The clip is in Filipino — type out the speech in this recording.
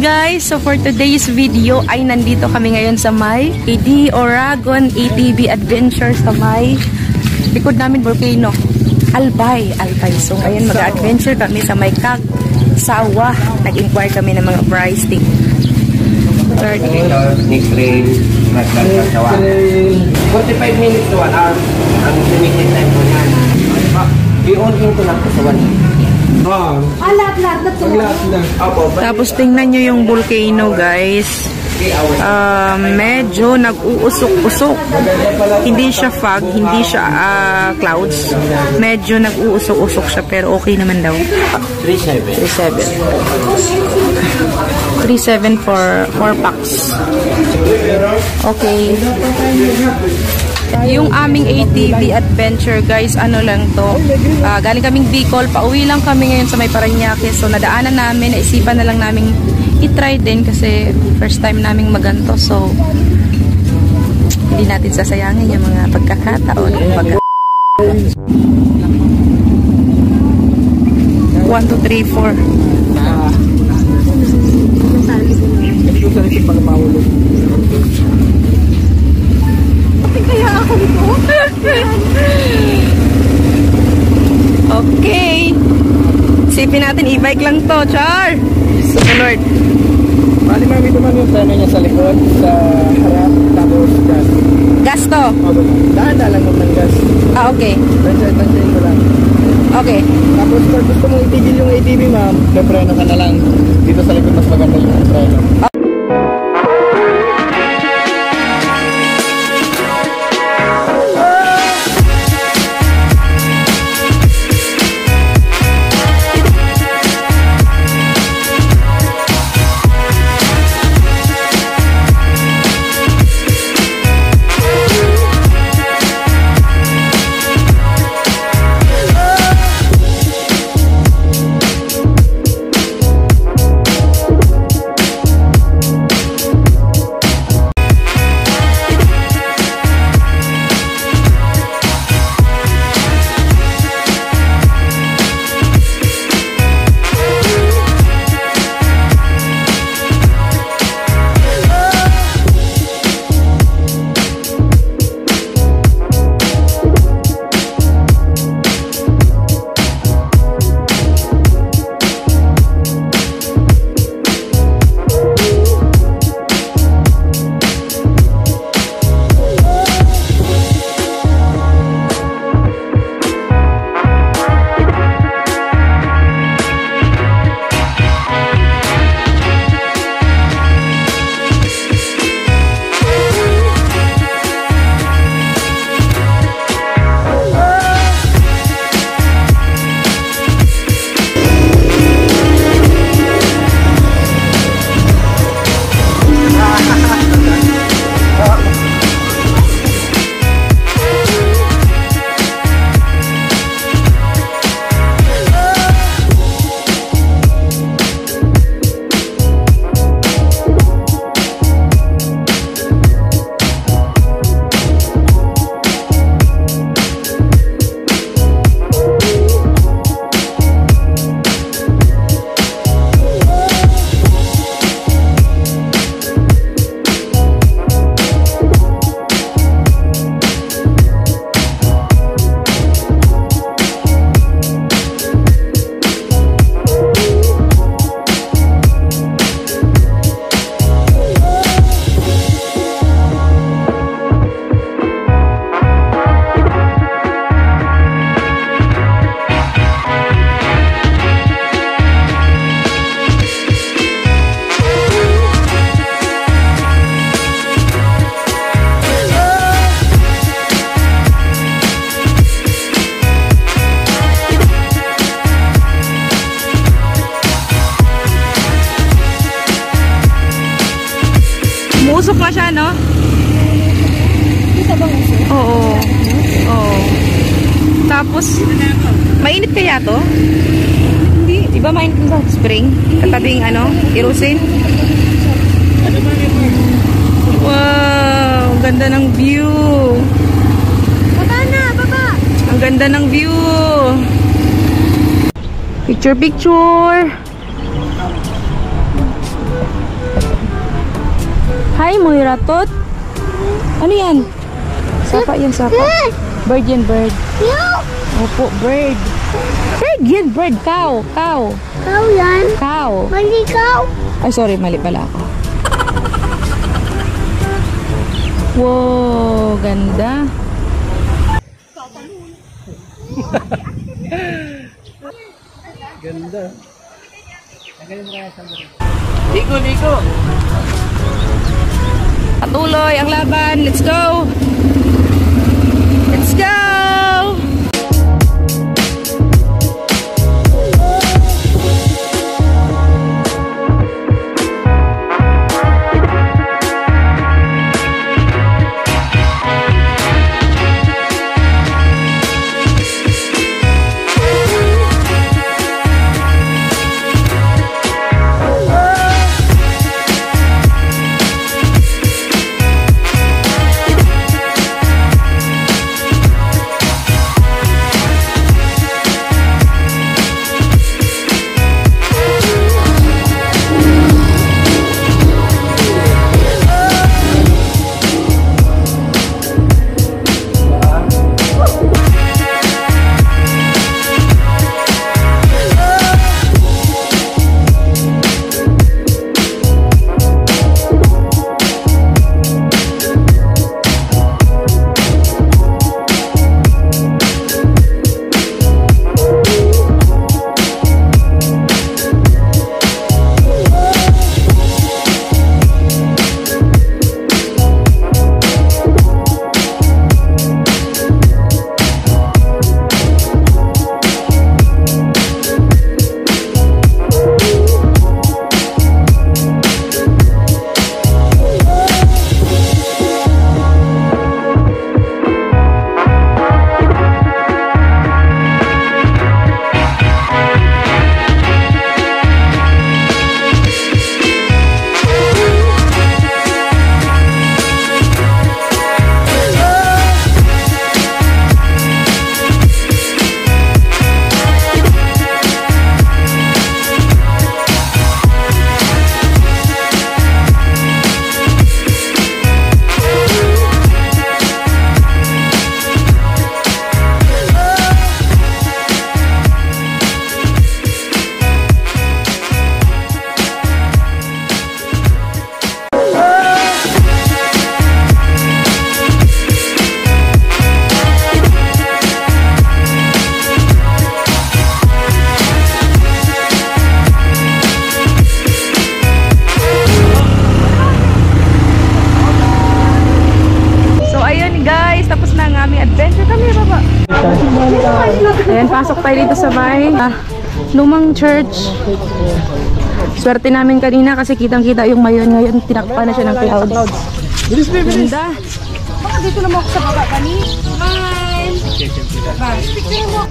guys! So for today's video ay nandito kami ngayon sa may AD Oragon ATV Adventure sa may likod namin volcano. Albay. So ngayon mag-adventure kami sa may Cagsawa. Nag-inquire kami ng mga price tag. 30 next train, Cagsawa. 45 minutes to 1 hour. Ang limited time po yan. I-on-in ko lang po sa 1 Tapos tingnan nyo yung volcano guys. Medyo nag-uusok-usok. Hindi siya fog, hindi siya clouds. Medyo nag-uusok-usok siya pero okay naman daw. 3.7 for 4 packs. Okay. Yung aming ATV adventure guys, ano lang to, galing kaming Bicol, pauwi lang kami ngayon sa may Parañaque. So nadaanan namin, naisipan na lang namin i-try din kasi first time naming maganto. So hindi natin sasayangin yung mga pagkakataon. 1, 2, 3, 4. Kaya ako dito. Okay. Sipin natin, e-bike lang to, Char. So, Lord. Bali, mami, naman yung preno niya sa likod, sa harap, tapos gas. Gas to? Daan-daan lang ng gas. Okay. Tansyahin ko lang. Okay. Tapos, pag gusto mong itigil yung ATV, ma'am, may preno ka na lang. Dito sa likod, mas maganda yung preno. Usok pa siya, no? Oo. Oo. Tapos, mainit kaya to? Hindi. Diba mainit sa spring? Katabing ano? Irusin? Wow! Ang ganda ng view. Baba na! Baba! Ang ganda ng view. Picture, picture! Hi, Moira Tot. Ano yan? Sapa yan, sapa. Bird yan, bird. Opo, bird. Bird yan, bird. Cow, cow. Kau yan. Cow. Mali kau. Ay, sorry, mali pala ako. Wow, ganda. Ganda. Ligo, ligo. Patuloy ang laban. Let's go. Let's go. Ayan, pasok tayo dito sa may lumang church. Swerte namin kanina kasi kitang-kita yung mayon. Ngayon, tinakpan na siya ng clouds. Ganda. Baka dito naman ako sa baba kani. Hi! Picture mo.